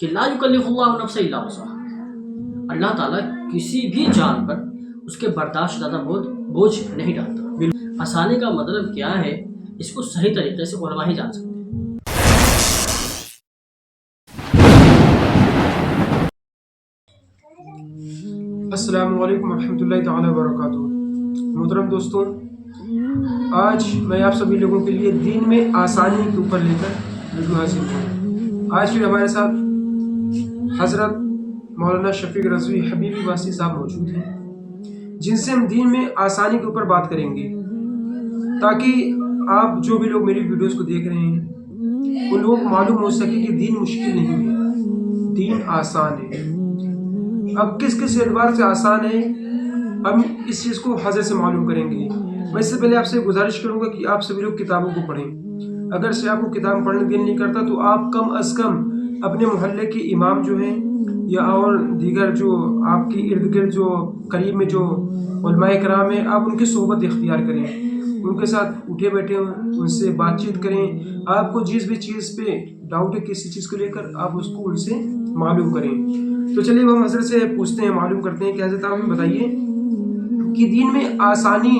کہ لا یکلفُ نفسا الا وسعها، اللہ تعالیٰ کسی بھی جان پر اس کے برداشت زیادہ بوجھ نہیں ڈالتا۔ آسانی کا مطلب کیا ہے اس کو صحیح طریقے سے علماء ہی جان سکتے ہیں۔ السلام علیکم ورحمۃ اللہ تعالیٰ وبرکاتہ۔ محترم دوستوں، آج میں آپ سبھی لوگوں کے لیے دین میں آسانی کے اوپر لے کر ویڈیو حاصل ہوں۔ آج پھر ہمارے ساتھ حضرت مولانا شفیق رضوی حبیبی واسطی صاحب موجود ہیں، جن سے ہم دین میں آسانی کے اوپر بات کریں گے، تاکہ آپ جو بھی لوگ میری ویڈیوز کو دیکھ رہے ہیں ان لوگوں کو معلوم ہو سکے کہ دین مشکل نہیں ہے، دین آسان ہے۔ اب کس کس اعتبار سے آسان ہے ہم اس چیز کو حضرت سے معلوم کریں گے۔ میں اس سے پہلے آپ سے گزارش کروں گا کہ آپ سبھی لوگ کتابوں کو پڑھیں۔ اگر سے آپ کو کتاب پڑھنے دل نہیں کرتا تو آپ کم از کم اپنے محلے کے امام جو ہیں یا اور دیگر جو آپ کی ارد گرد جو قریب میں جو علماء کرام ہیں، آپ ان کی صحبت اختیار کریں، ان کے ساتھ اٹھے بیٹھے ان سے بات چیت کریں۔ آپ کو جس بھی چیز پہ ڈاؤٹ ہے کسی چیز کو لے کر آپ اس کو ان سے معلوم کریں۔ تو چلیے ہم حضرت سے پوچھتے ہیں، معلوم کرتے ہیں کہ حضرت آپ ہمیں بتائیے کہ دین میں آسانی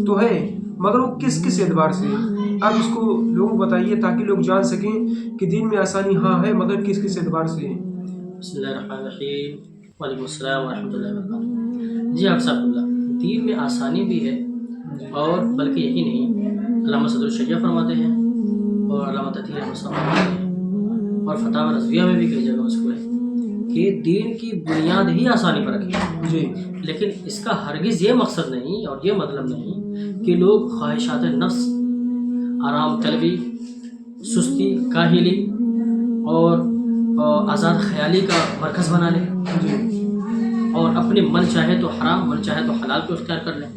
تو ہے مگر وہ کس کس اعتبار سے ہے؟ آپ اس کو لوگوں کو بتائیے تاکہ لوگ جان سکیں کہ دین میں آسانی ہاں ہے مگر کس کس اعتبار سے ہے۔ بسم اللہ الرحمن الرحیم، وعلیکم السلام ورحمۃ اللہ وبرکاتہ۔ جی حافظ اللہ، دین میں آسانی بھی ہے اور بلکہ یہی نہیں، علامہ صدر الشریعہ فرماتے ہیں اور علامہ تطہیر احمد صاحب فرماتے ہیں اور فتاوی رضویہ میں بھی کئی جگہ مذکور ہے کہ دین کی بنیاد ہی آسانی پر رکھی ہے۔ جی، لیکن اس کا ہرگز یہ مقصد نہیں اور یہ مطلب نہیں کہ لوگ خواہشات نفس، آرام طلبی، سستی، کاہلی اور آزاد خیالی کا مرکز بنا لیں اور اپنے من چاہے تو حرام من چاہے تو حلال کو اختیار کر لیں۔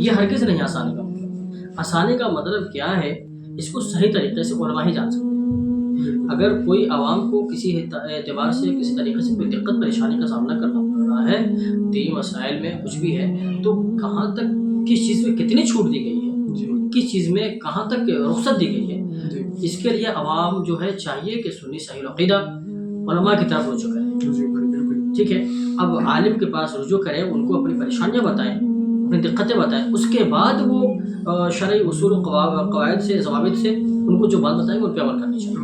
یہ ہرگز نہیں آسانی کا مطلب۔ آسانی کا مطلب کیا ہے اس کو صحیح طریقے سے علماء ہی جان سکتے ہیں۔ اگر کوئی عوام کو کسی اعتبار سے کسی طریقے سے کوئی دقت پریشانی کا سامنا کرنا پڑ رہا ہے، دینی مسائل میں کچھ بھی ہے، تو کہاں تک کس چیز میں کتنی چھوٹ دی گئی ہے، کس چیز میں کہاں تک رخصت دی گئی ہے، اس کے لیے عوام جو ہے چاہیے کہ سنی صحیح العقیدہ علماء کی طرف رجوع کریں۔ ٹھیک ہے، اب عالم کے پاس رجوع کریں، ان کو اپنی پریشانیاں بتائیں، اپنی دقتیں بتائیں، اس کے بعد وہ شرعی اصول و قواعد سے ضوابط سے ان کو جو بات بتائیں گے ان پہ عمل کرنی چاہیے۔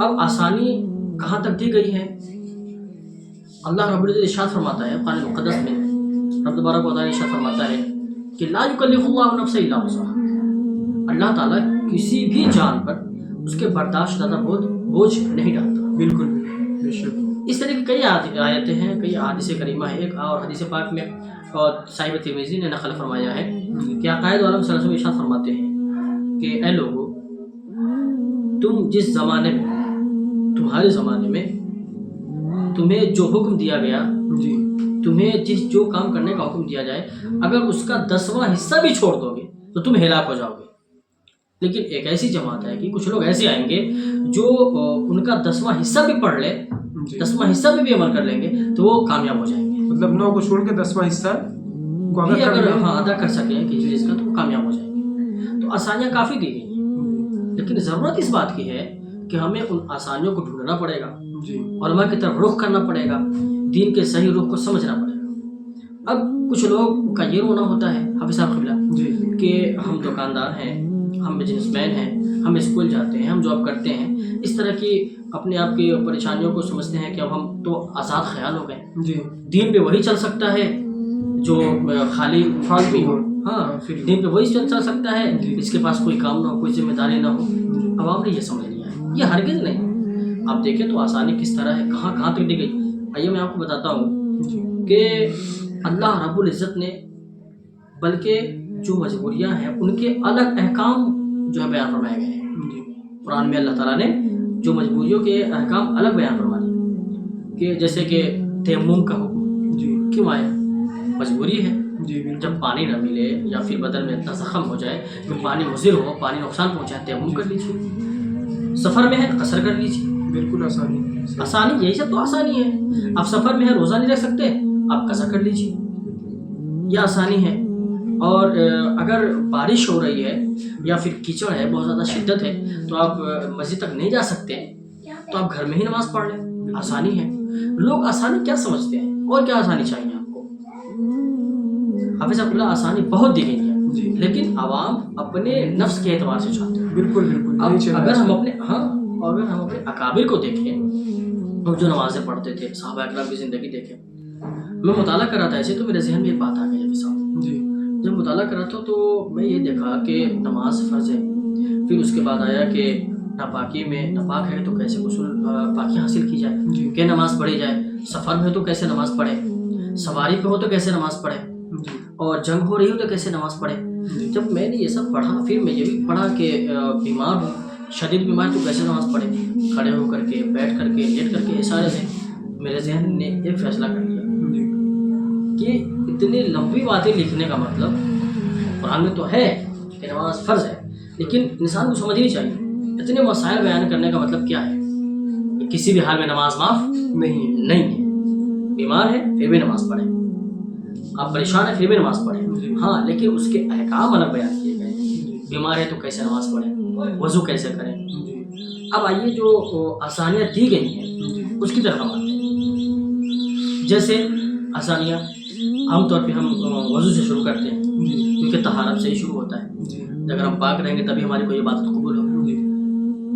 اب آسانی کہاں تک دی گئی ہے؟ اللہ رب العزت ارشاد فرماتا ہے قرآن مقدس میں، رب تبارک و تعالیٰ ارشاد فرماتا ہے کہ لا یکلفُ نفسا الا وسعها، اللہ تعالیٰ کسی بھی جان پر اس کے برداشت زیادہ بوجھ نہیں ڈالتا۔ بالکل بے شک۔ اس طرح کی کئی آیتیں ہیں، کئی احادیث کریمہ ہے، ایک اور حدیث پاک میں صاحب ترمذی نے نقل فرمایا ہے کہ عقائد عالم صلی اللہ علیہ وسلم ارشاد فرماتے ہیں کہ اے لوگو، تم جس زمانے میں، تمہارے زمانے میں تمہیں جو حکم دیا گیا، تمہیں جو کام کرنے کا حکم دیا جائے، اگر اس کا 10واں حصہ بھی چھوڑ دو گے تو تم ہلاک ہو جاؤ گے۔ لیکن ایک ایسی جماعت ہے کہ کچھ لوگ ایسے آئیں گے جو ان کا 10واں حصہ بھی پڑھ لے، 10واں حصہ بھی عمل کر لیں گے تو وہ کامیاب ہو جائیں گے۔ مطلب 9 کو چھوڑ کے 10واں حصہ کو اگر ادا کر سکیں کسی چیز کا تو وہ کامیاب ہو جائیں گے۔ تو آسانیاں کافی دی گئی ہیں، لیکن ضرورت اس بات کی ہے کہ ہمیں ان آسانیوں کو ڈھونڈنا پڑے گا، علماء کی طرف رخ کرنا پڑے گا، دین کے صحیح رخ کو سمجھنا پڑے گا۔ اب کچھ لوگ کا یہ رونا ہوتا ہے حافظ صاحب قبلہ کہ ہم دکاندار ہیں، ہم بزنس مین ہیں، ہم اسکول جاتے ہیں، ہم جاب کرتے ہیں، اس طرح کی اپنے آپ کی پریشانیوں کو سمجھتے ہیں کہ اب ہم تو آزاد خیال ہو گئے، دین پہ وہی چل سکتا ہے جو خالی فالتو ہو، ہاں دین پہ وہی چل سکتا ہے، اس کے پاس کوئی کام نہ ہو، کوئی ذمہ داری نہ ہو۔ عوام نے یہ سمجھ لیا ہے، یہ ہرگز نہیں۔ آپ دیکھیں تو آسانی کس طرح ہے، کہاں کہاں تک دی گئی۔ آئیے میں آپ کو بتاتا ہوں کہ اللہ رب العزت نے بلکہ جو مجبوریاں ہیں ان کے الگ احکام جو ہے بیان فرمائے گئے ہیں۔ قرآن میں اللہ تعالیٰ نے جو مجبوریوں کے احکام الگ بیان فرما دیے، کہ جیسے کہ تیمم کا حکم کیوں آیا؟ مجبوری ہے، جب پانی نہ ملے یا پھر بدن میں اتنا زخم ہو جائے کہ پانی مضر ہو، پانی نقصان پہنچائے، تیمم کر لیجیے۔ سفر میں ہے قصر کر لیجیے، بالکل آسانی، یہی سب تو آسانی ہے۔ آپ سفر میں ہے، روزہ نہیں رکھ سکتے، آپ قصر کر لیجیے، یہ آسانی ہے۔ اور اگر بارش ہو رہی ہے یا پھر کیچڑ ہے، بہت زیادہ شدت ہے، تو آپ مسجد تک نہیں جا سکتے، तो आप घर में ही नमाज पढ़ लें, आसानी है। लोग आसानी क्या समझते हैं और क्या आसानी चाहिए आपको? हाफिज अब्दुल्ला, आसानी बहुत दी गई है, लेकिन आवाम अपने नफ्स के एतबार से चाहते हैं। बिल्कुल बिल्कुल। अब अगर हम अपने अकाबिर को देखें, तो जो नमाजें पढ़ते थे, सहाबा इकराम की ज़िंदगी देखें। मैं मुताला कर रहा था ऐसे, तो मेरे जहन में एक बात आ गई हाफिज साहब। जब मुताला कर रहा था तो मैं ये देखा कि नमाज फ़र्ज़ है, फिर उसके बाद आया कि नापाकी में नापाक है तो कैसे गुस्ल पाकी हासिल की जाए, कि नमाज़ पढ़ी जाए, सफ़र में तो कैसे नमाज़ पढ़े, सवारी पे हो तो कैसे नमाज़ पढ़े, और जंग हो रही हो तो कैसे नमाज़ पढ़े। जब मैंने ये सब पढ़ा, फिर मैं ये भी पढ़ा कि बीमार हूँ, शदीद बीमार, तो कैसे नमाज़ पढ़े, खड़े होकर के, बैठ करके, लेट करके, इशारे से मेरे जहन ने एक फ़ैसला कर लिया कि इतनी लंबी बातें लिखने का मतलब, कुरान में तो है कि नमाज फ़र्ज़ है, लेकिन इंसान को समझनी चाहिए इतने मसाइल बयान करने का मतलब क्या है। कि किसी भी हाल में नमाज माफ़ नहीं है। बीमार है फिर भी नमाज पढ़े, आप परेशान है फिर भी नमाज पढ़े, हाँ, लेकिन उसके अहकाम अलग बयान किए गए। बीमार है तो कैसे नमाज पढ़े, वज़ू कैसे करें। अब आइए जो आसानियाँ दी गई हैं उसकी तरफ हम आते हैं। जैसे आसानियाँ आमतौर पे हम वज़ू से शुरू करते हैं, क्योंकि तहारत से ही शुरू होता है। अगर हम पाक रहेंगे तभी हमारी कोई इबादत कबूल हो।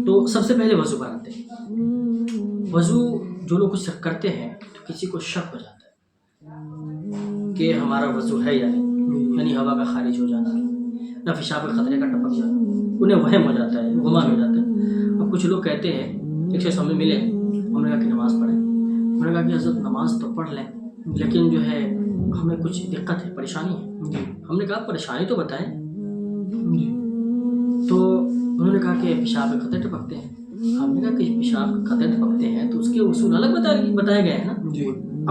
तो सबसे पहले वज़ू बनाते हैं। वज़ू जो लोग कुछ करते हैं तो किसी को शक हो जाता है कि हमारा वज़ू है या नहीं, यानी हवा का खारिज हो जाना या पेशाब के खतरे का टपक जाना, उन्हें वहम हो जाता है, गुमान हो जाता है। अब कुछ लोग कहते हैं, एक शख्स हमें मिले, हमने कहा कि नमाज़ पढ़ें। उन्होंने कहा कि हज़रत नमाज़ तो पढ़ लें, लेकिन जो है हमें कुछ दिक्कत है, परेशानी है। हमने कहा परेशानी तो बताएं। तो उन्होंने कहा कि पेशाब के खतरे टपकते हैं। हमने कहा कि पेशाब के खतरे टपकते हैं तो उसके उसूल अलग बताए गए हैं ना।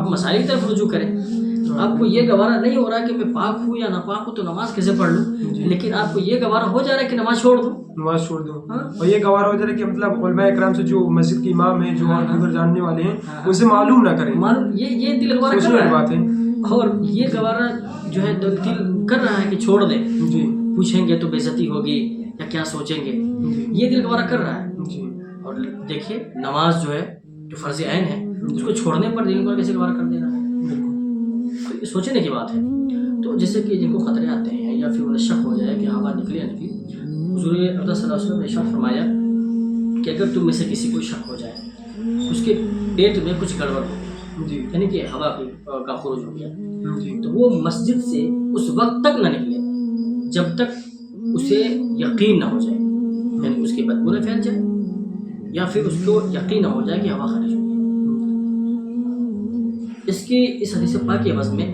अब मसाइल की तरफ रुजू करें। आपको ये गवारा नहीं हो रहा कि मैं पाक हूँ या नापाक हूँ तो नमाज कैसे पढ़ लूँ, लेकिन आपको ये गवारा हो जा रहा है कि नमाज छोड़ दूँ। और ये गवारा हो जा रहा है कि मतलब उलमा इकराम से जो मस्जिद के इमाम है, जो अगर जानने वाले हैं, उनसे मालूम ना करें। ये दिल गवारा कर रहा है, और ये गवारा जो है दिल कर रहा है कि छोड़ दे, पूछेंगे तो बेइज्जती होगी या क्या सोचेंगे, ये दिल गवारा कर रहा है। और देखिए नमाज जो है, जो फ़र्ज़ ऐन है, उसको छोड़ने पर दिल को कैसे गवारा कर देना है, तो ये सोचने की बात है। तो जैसे कि जिनको खतरे आते हैं या फिर उन्हें शक हो जाए कि हवा निकली या निकली, हुज़ूर अक़दस सल्लल्लाहु अलैहि वसल्लम ने इरशाद फरमाया कि अगर तुम में से किसी को शक हो जाए, उसके पेट में कुछ गड़बड़ हो, यानी कि हवा का खुरूज हो गया, तो वो मस्जिद से उस वक्त तक ना निकले जब तक उसे यकीन ना हो जाए, यानी उसकी बदबू न फैल जाए या फिर उसको यकीन ना हो जाए कि हवा खारिज हो गई। इस हदीस पाक की अवज़ में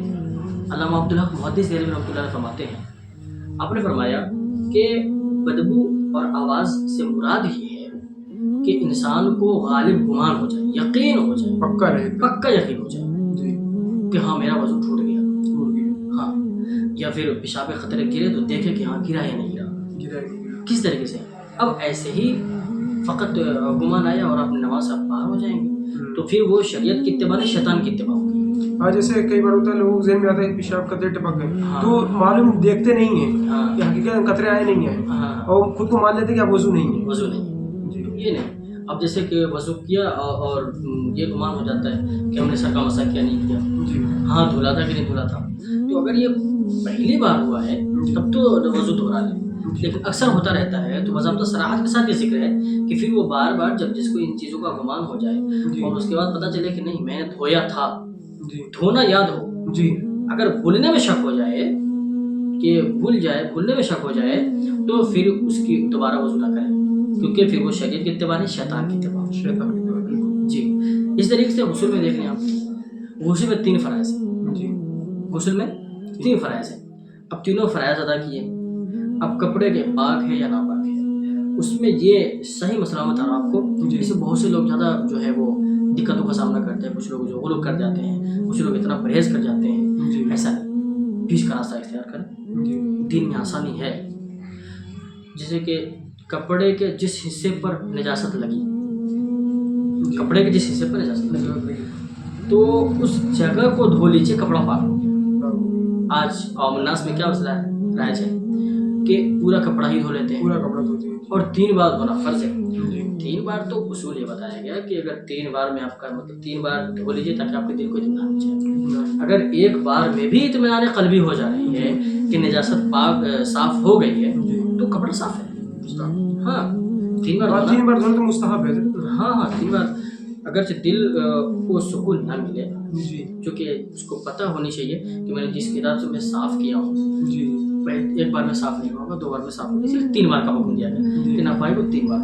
अल्लामा अब्दुल हक मुहद्दिस देहलवी रहमतुल्लाह अलैह फरमाते हैं, आपने फरमाया कि बदबू और आवाज़ से मुराद ये है कि इंसान को गालिब गुमान हो जाए, यकीन हो जाए, पक्का यकीन हो जाए कि हाँ मेरा वज़ू टूट गया, हाँ, या फिर पेशाब के खतरे गिरे तो देखे कि हाँ गिरा या नहीं गिरा, किस तरीके से। अब ऐसे ही फ़कत गुमान आया और अपनी नमाज से आप बाहर हो जाएंगे, तो फिर वो शरीयत की इत्तिबा नहीं, शैतान की इत्तिबा होगी। हाँ, जैसे कई बार होता है लोगों के ज़हन में आता है पेशाब कतरे टपक गए, तो मालूम देखते नहीं है कि हकीकत में कतरे आए नहीं है, और खुद को मान लेते हैं कि अब वज़ू नहीं है। ये नहीं। अब जैसे कि वज़ू किया और ये गुमान हो जाता है कि हमने सर का मसा किया नहीं किया, हाँ धुला था कि नहीं धुला था, तो अगर ये पहली बार हुआ है तब तो वज़ू दोहरा लें, लेकिन अक्सर होता रहता है तो वज़ाहत सराहत के साथ ये जिक्र है कि फिर वो बार बार जब जिसको इन चीज़ों का गुमान हो जाए और उसके बाद पता चले कि नहीं मैंने धोया था, धोना याद हो, अगर भूलने में शक हो जाए कि भूलने में शक हो जाए तो फिर उसकी दोबारा वज़ू ना करें, क्योंकि फिर वो शरीयत की इत्तिबा नहीं, शैतान की इत्तिबा जी। इस तरीके से गुस्ल में देख लें आप, गुस्ल में 3 फ़राइज़ हैं, गुस्ल में 3 फ़राइज़ हैं। अब तीनों फ़राइज़ अदा किए, अब कपड़े के पाक है या नापाक है, उसमें ये सही मसला बता रहा हूँ आपको। जैसे बहुत से लोग ज़्यादा जो है वो दिक्कतों का सामना करते हैं, कुछ लोग जो गुलू कर जाते हैं, कुछ लोग इतना परहेज़ कर जाते हैं, ऐसा नहीं, बीच का रास्ता इख्तियार करें, दीन में आसानी है। जैसे कि कपड़े के जिस हिस्से पर निजासत लगी, कपड़े के जिस हिस्से पर निजासत लगी तो उस जगह को धो लीजिए, कपड़ा पाक हो गया। आज कौम नास में क्या मसला है, राइज है कि पूरा कपड़ा ही धो लेते हैं पूरा कपड़ा धोते हैं। और 3 बार धोना फर्ज है। जी 3 बार तो उसूल ये बताया गया कि अगर 3 बार में आपका मतलब 3 बार धो लीजिए ताकि आपके दिल को इत्मीनान हो जाए। अगर एक बार में भी इत्मीनान क़ल्बी हो जा रही है कि निजासत पाक साफ हो गई है तो कपड़ा साफ है। हाँ 3 बार धोना। 3 बार धोना तो मुस्तहब है। हाँ 3 बार। अगर से दिल को सुकून ना मिले, जी क्योंकि उसको पता होनी चाहिए कि मैंने जिस किताब से मैं साफ़ किया हूँ, जी एक बार में साफ़ नहीं होगा, 2 बार में साफ़ होगा, इसलिए 3 बार का हुक्म दिया गया कि नापाई को 3 बार।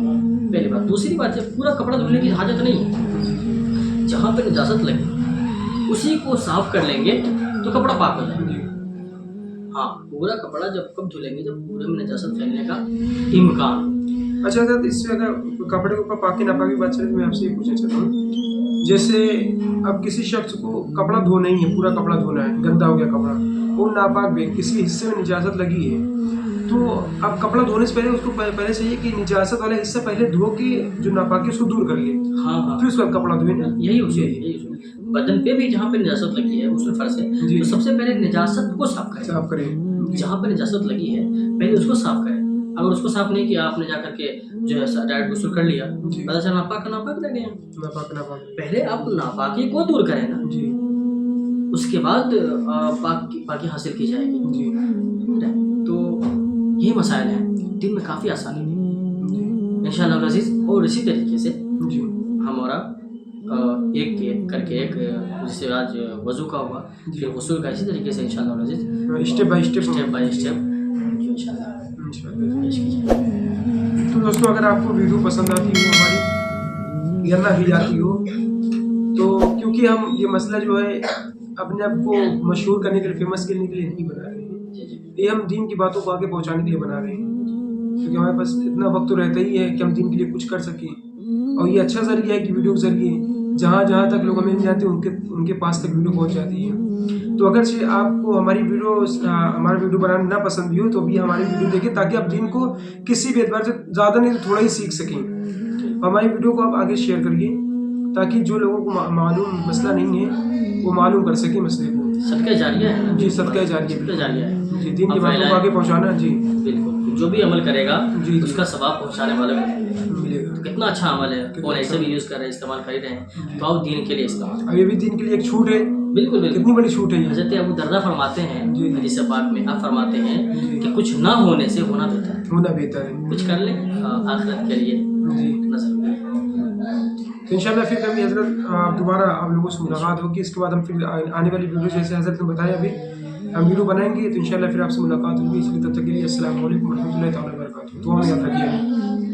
पहली बात। दूसरी बात, जब पूरा कपड़ा धुलने की हाजत नहीं है, जहाँ पे निजासत लगी उसी को साफ कर लेंगे तो कपड़ा पाक हो जाएगा। हाँ पूरा कपड़ा जब कब धुलेंगे जब पूरे में निजासत फैलने का इम्कान। अच्छा अगर इसमें अगर कपड़े के ऊपर पाकी नापाकी बात चले तो मैं आपसे ये पूछना चाहता हूँ, जैसे अब किसी शख्स को कपड़ा धोना ही है, पूरा कपड़ा धोना है, गंदा हो गया कपड़ा, वो नापाक भी किसी हिस्से में निजासत लगी है, तो अब कपड़ा धोने से पहले उसको पहले चाहिए कि निजासत वाला हिस्सा पहले धो के जो नापाकी उसको दूर कर ले, हाँ फिर उसका कपड़ा धोए ना। यही उसूल। बदन पे भी जहाँ पे निजासत लगी है उसमें फर्ज है तो सबसे पहले निजासत को साफ करें। जहाँ पे निजासत लगी है पहले उसको साफ करें। अगर उसको साफ नहीं किया आपने जा करके जो है डायरेक्ट गुस्ल कर लिया, पता चला नापाक रह गया। पहले आप नापाकी को दूर करें ना, उसके बाद पाकी हासिल की जाएगी। तो ये मसाइल हैं, दिन में काफ़ी आसानी है इंशाअल्लाह अज़ीज़। और इसी तरीके से हमारा एक करके एक जैसे आज वज़ू का हुआ, फिर गुस्ल का, इसी तरीके से इंशाअल्लाह अज़ीज़ स्टेप बाय स्टेप इंशाअल्लाह पेश की जाएगी। तो दोस्तों अगर आपको वीडियो पसंद आती हो, हमारी या ना भी आती हो, तो क्योंकि हम ये मसला जो है अपने आप को मशहूर करने के लिए, फेमस करने के लिए नहीं बना रहे हैं, ये हम दीन की बातों को आगे पहुंचाने के लिए बना रहे हैं, क्योंकि हमारे पास इतना वक्त तो रहता ही है कि हम दीन के लिए कुछ कर सकें। और ये अच्छा ज़रिया है कि वीडियो के ज़रिए जहाँ जहाँ तक लोग हमें नहीं जानते उनके पास तक वीडियो पहुँच जाती है। तो अगर से आपको हमारा वीडियो बनाना ना पसंद भी हो तो भी हमारी वीडियो देखें, ताकि आप दीन को किसी भी एतबार से ज़्यादा नहीं तो थोड़ा ही सीख सकें। हमारी वीडियो को आप आगे शेयर करिए ताकि जो लोगों को मालूम मसला नहीं है वो मालूम कर सके मसले को। सदका जारिया है ना? जी सदका जारिया है जी, दीन की बातों को आगे पहुँचाना। जी बिल्कुल, जो भी अमल करेगा जी उसका सवाब पहुँचाने वाले को मिलेगा। तो कितना अच्छा अमल है। फोन ऐसे भी यूज़ कर रहे हैं, इस्तेमाल कर रहे हैं, तो आप दीन के लिए इस्तेमाल। अब ये भी दीन के लिए एक छूट है। बिल्कुल कितनी बड़ी छूट है। हज़रत अबू दर्दा फरमाते हैं हदीस पाक में, आप फरमाते हैं कि कुछ ना होने से होना बेहतर है। कुछ कर ले आखिरत के लिए नजर। तो इंशाल्लाह फिर कभी हज़रत दोबारा आप लोगों से मुलाकात होगी। इसके बाद हम फिर आने वाली वीडियो जैसे हज़रत ने बताया अभी हम वीडियो बनाएंगे, तो इंशाल्लाह फिर आपसे मुलाकात होगी। इसलिए तब तक के लिए अस्सलाम वालेकुम रहमतुल्लाहि तआला व बरकातहू। दुआ में याद रखिए।